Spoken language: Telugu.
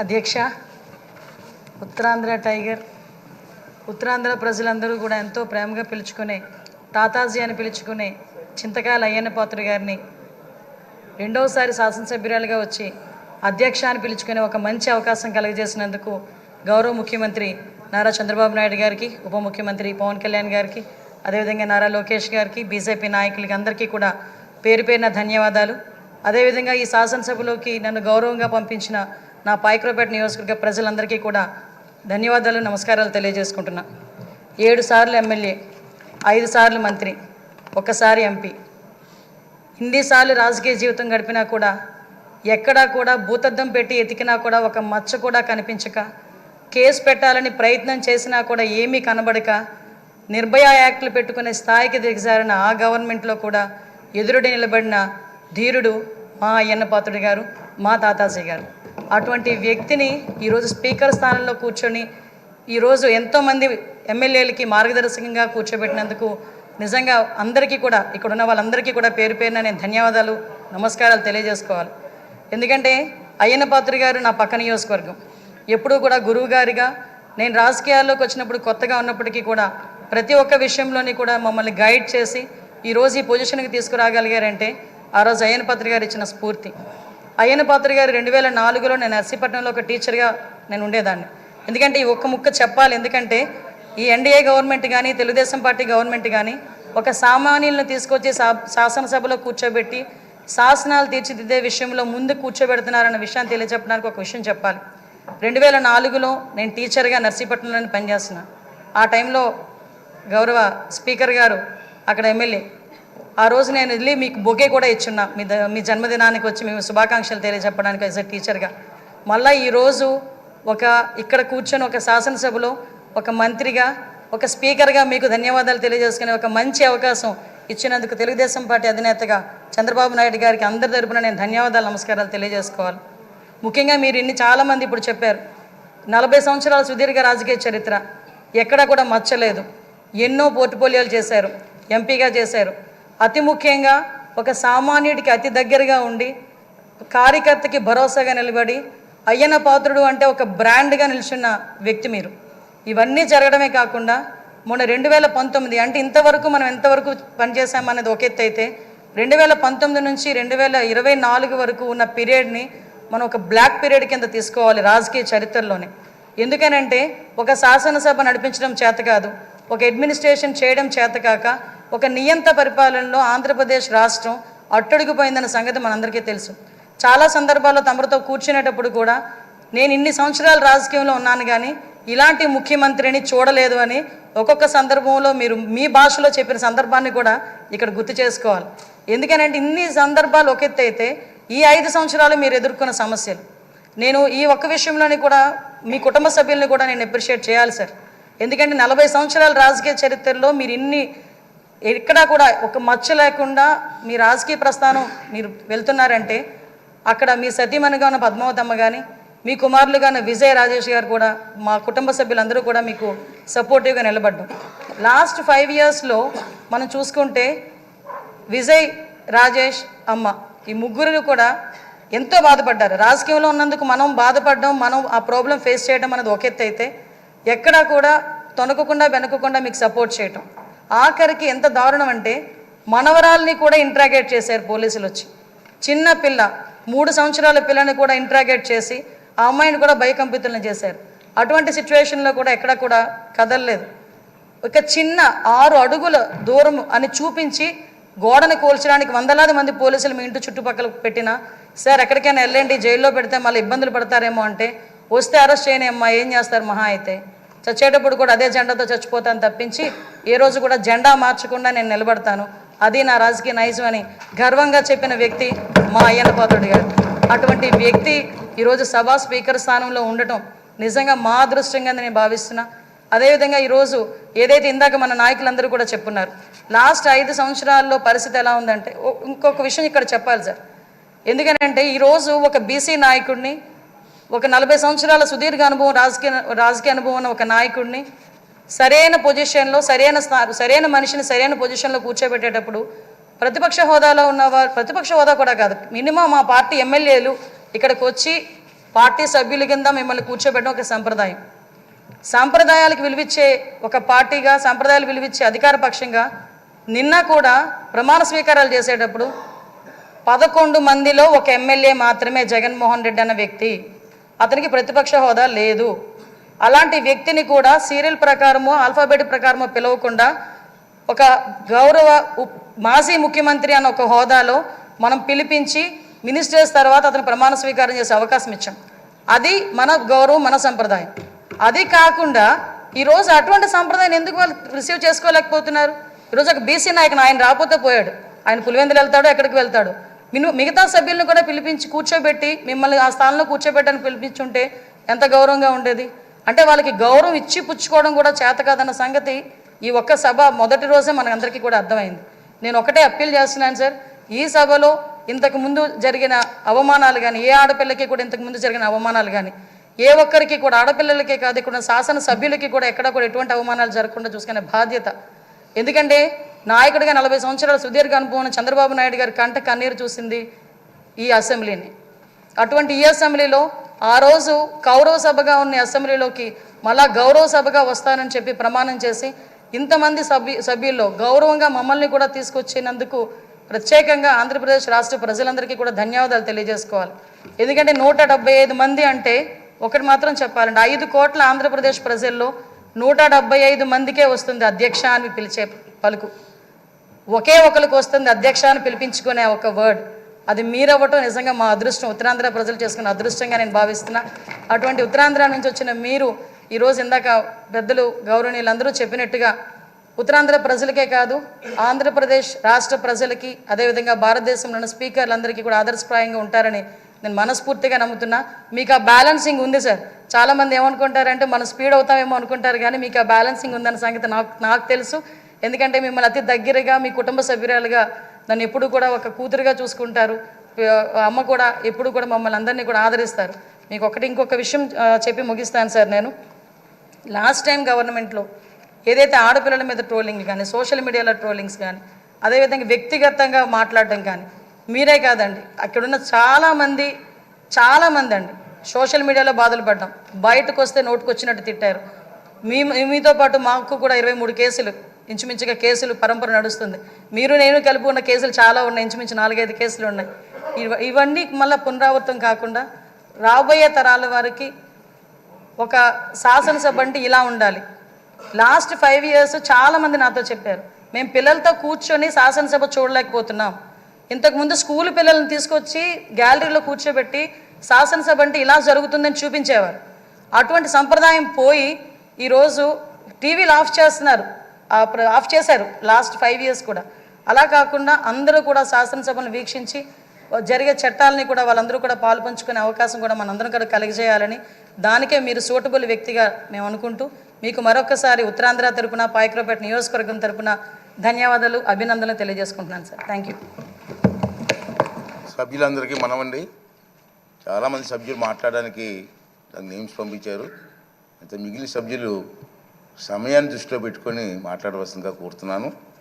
అధ్యక్ష, ఉత్తరాంధ్ర టైగర్, ఉత్తరాంధ్ర ప్రజలందరూ కూడా ఎంతో ప్రేమగా పిలుచుకునే తాతాజీ అని పిలుచుకునే చింతకాయల అయ్యన్న పాత్రుడు గారిని రెండవసారి శాసనసభ్యురాలుగా వచ్చి అధ్యక్ష అని పిలుచుకునే ఒక మంచి అవకాశం కలుగజేసినందుకు గౌరవ ముఖ్యమంత్రి నారా చంద్రబాబు నాయుడు గారికి, ఉప ముఖ్యమంత్రి పవన్ కళ్యాణ్ గారికి, అదేవిధంగా నారా లోకేష్ గారికి, బీజేపీ నాయకులకి అందరికీ కూడా పేరు పేరున ధన్యవాదాలు. అదేవిధంగా ఈ శాసనసభలోకి నన్ను గౌరవంగా పంపించిన నా పాయకరావుపేట నియోజకవర్గ ప్రజలందరికీ కూడా ధన్యవాదాలు, నమస్కారాలు తెలియజేసుకుంటున్నా. 7 సార్లు ఎమ్మెల్యే, 5 సార్లు మంత్రి, 1 సారి ఎంపీ, ఇన్నిసార్లు రాజకీయ జీవితం గడిపినా కూడా ఎక్కడా కూడా భూతద్దం పెట్టి ఎతికినా కూడా ఒక మచ్చ కూడా కనిపించక, కేసు పెట్టాలని ప్రయత్నం చేసినా కూడా ఏమీ కనబడక, నిర్భయ యాక్ట్లు పెట్టుకునే స్థాయికి దిగజారిన ఆ గవర్నమెంట్లో కూడా ఎదురుడి నిలబడిన ధీరుడు మా అయ్యన్న పాత్రుడు గారు, మా తాతాజీ గారు. అటువంటి వ్యక్తిని ఈరోజు స్పీకర్ స్థానంలో కూర్చొని ఈరోజు ఎంతోమంది ఎమ్మెల్యేలకి మార్గదర్శకంగా కూర్చోబెట్టినందుకు నిజంగా అందరికీ కూడా, ఇక్కడ ఉన్న వాళ్ళందరికీ కూడా పేరు పేరున నేను ధన్యవాదాలు, నమస్కారాలు తెలియజేసుకోవాలి. ఎందుకంటే అయ్యన్న పాత్రుడు గారు నా పక్క నియోజకవర్గం. ఎప్పుడూ కూడా గురువు గారిగా నేను రాజకీయాల్లోకి వచ్చినప్పుడు కొత్తగా ఉన్నప్పటికీ కూడా ప్రతి ఒక్క విషయంలోని కూడా మమ్మల్ని గైడ్ చేసి ఈరోజు ఈ పొజిషన్కి తీసుకురాగలిగారంటే ఆ రోజు అయ్యన్న పాత్రుడు గారు ఇచ్చిన స్ఫూర్తి. అయ్యన్న పాత్రుడు గారు 2004లో నేను నర్సీపట్నంలో ఒక టీచర్గా నేను ఉండేదాన్ని. ఎందుకంటే ఈ ఒక్క ముక్క చెప్పాలి, ఎందుకంటే ఈ ఎన్డీఏ గవర్నమెంట్ కానీ తెలుగుదేశం పార్టీ గవర్నమెంట్ కానీ ఒక సామాన్యులను తీసుకొచ్చి శాసనసభలో కూర్చోబెట్టి శాసనాలు తీర్చిదిద్దే విషయంలో ముందు కూర్చోబెడుతున్నారన్న విషయాన్ని తెలియజెప్పడానికి ఒక విషయం చెప్పాలి. 2004లో నేను టీచర్గా నర్సీపట్నంలోనే పనిచేస్తున్నా. ఆ టైంలో గౌరవ స్పీకర్ గారు అక్కడ ఎమ్మెల్యే. ఆ రోజు నేను వెళ్ళి మీకు బొకే కూడా ఇచ్చున్నా, మీ జన్మదినానికి వచ్చి మేము శుభాకాంక్షలు తెలియజెప్పడానికి యాజ్ ఎ టీచర్గా. మళ్ళీ ఈరోజు ఇక్కడ కూర్చొని ఒక శాసనసభలో ఒక మంత్రిగా, ఒక స్పీకర్గా మీకు ధన్యవాదాలు తెలియజేసుకునే ఒక మంచి అవకాశం ఇచ్చినందుకు తెలుగుదేశం పార్టీ అధినేతగా చంద్రబాబు నాయుడు గారికి అందరి తరపున నేను ధన్యవాదాలు, నమస్కారాలు తెలియజేసుకోవాలి. ముఖ్యంగా మీరు చాలామంది ఇప్పుడు చెప్పారు, 40 సంవత్సరాల సుదీర్ఘ రాజకీయ చరిత్ర, ఎక్కడా కూడా మచ్చలేదు. ఎన్నో పోర్ట్ఫోలియోలు చేశారు, ఎంపీగా చేశారు. అతి ముఖ్యంగా ఒక సామాన్యుడికి అతి దగ్గరగా ఉండి కార్యకర్తకి భరోసాగా నిలబడి అయ్యన్న పాత్రుడు అంటే ఒక బ్రాండ్గా నిల్చున్న వ్యక్తి మీరు. ఇవన్నీ జరగడమే కాకుండా మొన్న 2019 అంటే ఇంతవరకు మనం ఎంతవరకు పనిచేసామనేది ఒక ఎత్తు అయితే 2019 నుంచి 2024 వరకు ఉన్న పీరియడ్ని మనం ఒక బ్లాక్ పీరియడ్ కింద తీసుకోవాలి రాజకీయ చరిత్రలోనే. ఎందుకనంటే ఒక శాసనసభ నడిపించడం చేత కాదు, ఒక అడ్మినిస్ట్రేషన్ చేయడం చేత కాక ఒక నియంత పరిపాలనలో ఆంధ్రప్రదేశ్ రాష్ట్రం అట్టడుగుపోయిందన్న సంగతి మనందరికీ తెలుసు. చాలా సందర్భాల్లో తమరితో కూర్చునేటప్పుడు కూడా నేను ఇన్ని సంవత్సరాలు రాజకీయంలో ఉన్నాను కానీ ఇలాంటి ముఖ్యమంత్రిని చూడలేదు అని ఒక్కొక్క సందర్భంలో మీరు మీ భాషలో చెప్పిన సందర్భాన్ని కూడా ఇక్కడ గుర్తు చేసుకోవాలి. ఎందుకనంటే ఇన్ని సందర్భాలు ఒక ఎత్తు అయితే ఈ 5 సంవత్సరాలు మీరు ఎదుర్కొన్న సమస్యలు, నేను ఈ ఒక్క విషయంలోని కూడా మీ కుటుంబ సభ్యుల్ని కూడా నేను అప్రిషియేట్ చేయాలి సార్. ఎందుకంటే 40 సంవత్సరాల రాజకీయ చరిత్రలో మీరు ఎక్కడా కూడా ఒక మచ్చ లేకుండా మీ రాజకీయ ప్రస్థానం మీరు వెళ్తున్నారంటే అక్కడ మీ సతీమణిగా ఉన్న పద్మావతమ్మ కానీ, మీ కుమారులుగా ఉన్న విజయ్ రాజేష్ గారు కూడా, మా కుటుంబ సభ్యులందరూ కూడా మీకు సపోర్టివ్గా నిలబడ్డాం. లాస్ట్ 5 ఇయర్స్లో మనం చూసుకుంటే విజయ్, రాజేష్, అమ్మ ఈ ముగ్గురు కూడా ఎంతో బాధపడ్డారు. రాజకీయంలో ఉన్నందుకు మనం బాధపడడం, మనం ఆ ప్రాబ్లం ఫేస్ చేయడం అనేది ఒక ఎత్తు అయితే ఎక్కడా కూడా తొనకకుండా వెనకకుండా మీకు సపోర్ట్ చేయటం. ఆఖరికి ఎంత దారుణం అంటే మనవరాల్ని కూడా ఇంట్రాగేట్ చేశారు పోలీసులు వచ్చి. చిన్న పిల్ల 3 సంవత్సరాల పిల్లని కూడా ఇంట్రాగేట్ చేసి ఆ అమ్మాయిని కూడా భయకంపితులను చేశారు. అటువంటి సిచ్యువేషన్లో కూడా ఎక్కడ కూడా కదలలేదు. ఒక చిన్న 6 అడుగుల దూరం అని చూపించి గోడను కూల్చడానికి వందలాది మంది పోలీసులు మీ ఇంటి చుట్టుపక్కల పెట్టినా, సార్ ఎక్కడికైనా వెళ్ళండి, జైల్లో పెడితే మళ్ళీ ఇబ్బందులు పడతారేమో అంటే, వస్తే అరెస్ట్ చేయని అమ్మా ఏం చేస్తారు, మహా అయితే చచ్చేటప్పుడు కూడా అదే జెండాతో చచ్చిపోతాను తప్పించి ఏ రోజు కూడా జెండా మార్చకుండా నేను నిలబడతాను, అది నా రాజకీయ నైజం అని గర్వంగా చెప్పిన వ్యక్తి మా అయ్యన్న పాత్రుడు గారు. అటువంటి వ్యక్తి ఈరోజు సభా స్పీకర్ స్థానంలో ఉండటం నిజంగా మా అదృష్టంగా నేను భావిస్తున్నా. అదేవిధంగా ఈరోజు ఏదైతే ఇందాక మన నాయకులందరూ కూడా చెప్పున్నారు, లాస్ట్ 5 సంవత్సరాల్లో పరిస్థితి ఎలా ఉందంటే, ఇంకొక విషయం ఇక్కడ చెప్పాలి సార్. ఎందుకంటే ఈరోజు ఒక బీసీ నాయకుడిని, ఒక 40 సంవత్సరాల సుదీర్ఘ అనుభవం రాజకీయ అనుభవం ఉన్న ఒక నాయకుడిని సరైన పొజిషన్లో సరైన మనిషిని సరైన పొజిషన్లో కూర్చోబెట్టేటప్పుడు ప్రతిపక్ష హోదాలో ఉన్నవారు, ప్రతిపక్ష హోదా కూడా కాదు, మినిమం మా పార్టీ ఎమ్మెల్యేలు ఇక్కడికి వచ్చి పార్టీ సభ్యుల కింద మిమ్మల్ని కూర్చోబెట్టడం ఒక సంప్రదాయం. సాంప్రదాయాలకు విలువిచ్చే ఒక పార్టీగా, సాంప్రదాయాలు విలువిచ్చే అధికార పక్షంగా నిన్న కూడా ప్రమాణ స్వీకారాలు చేసేటప్పుడు 11 మందిలో ఒక ఎమ్మెల్యే మాత్రమే జగన్మోహన్ రెడ్డి అన్న వ్యక్తి, అతనికి ప్రతిపక్ష హోదా లేదు. అలాంటి వ్యక్తిని కూడా సీరియల్ ప్రకారమో ఆల్ఫాబెట్ ప్రకారమో పిలవకుండా ఒక గౌరవ మాజీ ముఖ్యమంత్రి అన్న ఒక హోదాలో మనం పిలిపించి మినిస్టర్స్ తర్వాత అతను ప్రమాణ స్వీకారం చేసే అవకాశం ఇచ్చాం. అది మన గౌరవం, మన సంప్రదాయం. అది కాకుండా ఈరోజు అటువంటి సంప్రదాయం ఎందుకు వాళ్ళు రిసీవ్ చేసుకోలేకపోతున్నారు? ఈరోజు ఒక బీసీ నాయకుని ఆయన రాకపోతే పోయాడు, ఆయన పులివెందులు వెళ్తాడు, ఎక్కడికి వెళ్తాడు. మిగతా సభ్యులను కూడా పిలిపించి కూర్చోబెట్టి మిమ్మల్ని ఆ స్థానంలో కూర్చోబెట్టని పిలిపించుంటే ఎంత గౌరవంగా ఉండేది. అంటే వాళ్ళకి గౌరవం ఇచ్చి పుచ్చుకోవడం కూడా చేత కాదన్న సంగతి ఈ ఒక్క సభ మొదటి రోజే మనందరికీ కూడా అర్థమైంది. నేను ఒకటే అప్పీల్ చేస్తున్నాను సార్, ఈ సభలో ఇంతకుముందు జరిగిన అవమానాలు కానీ, ఏ ఆడపిల్లకి కూడా ఇంతకుముందు జరిగిన అవమానాలు కానీ, ఏ ఒక్కరికి కూడా, ఆడపిల్లలకే కాదు ఇక్కడ శాసన సభ్యులకి కూడా ఎక్కడ కూడా ఎటువంటి అవమానాలు జరగకుండా చూసుకునే బాధ్యత. ఎందుకంటే నాయకుడిగా 40 సంవత్సరాల సుదీర్ఘ అనుభవం చంద్రబాబు నాయుడు గారి కంట కన్నీరు చూసింది ఈ అసెంబ్లీని. అటువంటి ఈ అసెంబ్లీలో ఆ రోజు కౌరవ సభగా ఉన్న అసెంబ్లీలోకి మళ్ళా గౌరవ సభగా వస్తానని చెప్పి ప్రమాణం చేసి ఇంతమంది సభ్యుల్లో గౌరవంగా మమ్మల్ని కూడా తీసుకొచ్చినందుకు ప్రత్యేకంగా ఆంధ్రప్రదేశ్ రాష్ట్ర ప్రజలందరికీ కూడా ధన్యవాదాలు తెలియజేసుకోవాలి. ఎందుకంటే 175 మంది అంటే ఒకటి మాత్రం చెప్పాలండి, 5 కోట్ల ఆంధ్రప్రదేశ్ ప్రజల్లో 175 మందికే వస్తుంది అధ్యక్ష అని పిలిచే పలుకు. ఒకే ఒకరికి వస్తుంది అధ్యక్ష అని పిలిపించుకునే ఒక వర్డ్. అది మీరవ్వటం నిజంగా మా అదృష్టం, ఉత్తరాంధ్ర ప్రజలు చేసుకున్న అదృష్టంగా నేను భావిస్తున్నా. అటువంటి ఉత్తరాంధ్ర నుంచి వచ్చిన మీరు ఈరోజు ఇందాక పెద్దలు గౌరవనీయులందరూ చెప్పినట్టుగా ఉత్తరాంధ్ర ప్రజలకే కాదు ఆంధ్రప్రదేశ్ రాష్ట్ర ప్రజలకి, అదేవిధంగా భారతదేశంలోని స్పీకర్లందరికీ కూడా ఆదర్శప్రాయంగా ఉంటారని నేను మనస్ఫూర్తిగా నమ్ముతున్నా. మీకు ఆ బ్యాలెన్సింగ్ ఉంది సార్. చాలామంది ఏమనుకుంటారంటే మనం స్పీడ్ అవుతామేమో అనుకుంటారు, కానీ మీకు ఆ బ్యాలెన్సింగ్ ఉందన్న సంగతి నాకు తెలుసు. ఎందుకంటే మిమ్మల్ని అతి దగ్గరగా మీ కుటుంబ సభ్యురాలుగా నన్ను ఎప్పుడు కూడా ఒక కూతురుగా చూసుకుంటారు. అమ్మ కూడా ఎప్పుడు కూడా మమ్మల్ని అందరినీ కూడా ఆదరిస్తారు. మీకు ఇంకొక విషయం చెప్పి ముగిస్తాను సార్. నేను లాస్ట్ టైం గవర్నమెంట్లో ఏదైతే ఆడపిల్లల మీద ట్రోలింగ్ కానీ, సోషల్ మీడియాలో ట్రోలింగ్స్ కానీ, అదేవిధంగా వ్యక్తిగతంగా మాట్లాడడం కానీ, మీరే కాదండి అక్కడున్న చాలామంది అండి సోషల్ మీడియాలో బాధలు పడ్డాం. బయటకు వస్తే నోటుకు వచ్చినట్టు తిట్టారు. మీతో పాటు మాకు కూడా 23 కేసులు ఇంచుమించుగా కేసులు పరంపర నడుస్తుంది. మీరు నేను కలిపి ఉన్న కేసులు చాలా ఉన్నాయి, ఇంచుమించు 4-5 కేసులు ఉన్నాయి. ఇవన్నీ మళ్ళీ పునరావృతం కాకుండా రాబోయే తరాల వారికి ఒక శాసనసభ అంటే ఇలా ఉండాలి. లాస్ట్ 5 years చాలామంది నాతో చెప్పారు, మేము పిల్లలతో కూర్చొని శాసనసభ చూడలేకపోతున్నాం. ఇంతకుముందు స్కూల్ పిల్లల్ని తీసుకొచ్చి గ్యాలరీలో కూర్చోబెట్టి శాసనసభ అంటే ఇలా జరుగుతుందని చూపించేవారు. అటువంటి సంప్రదాయం పోయి ఈరోజు టీవీలు ఆఫ్ చేశారు లాస్ట్ 5 years కూడా. అలా కాకుండా అందరూ కూడా శాసనసభను వీక్షించి జరిగే చట్టాలని కూడా వాళ్ళందరూ కూడా పాలు పంచుకునే అవకాశం కూడా మనందరం కూడా కలిగజేయాలని, దానికే మీరు సూటబుల్ వ్యక్తిగా మేము అనుకుంటూ మీకు మరొకసారి ఉత్తరాంధ్ర తరపున, పాయకరావుపేట నియోజకవర్గం తరపున ధన్యవాదాలు, అభినందనలు తెలియజేసుకుంటున్నాను సార్. Thank you. సభ్యులందరికీ మనమండి, చాలామంది సభ్యులు మాట్లాడడానికి నేమ్స్ పంపించారు. అయితే మిగిలిన సభ్యులు సమయాన్ని దృష్టిలో పెట్టుకొని మాట్లాడవలసిందిగా కోరుతున్నాను.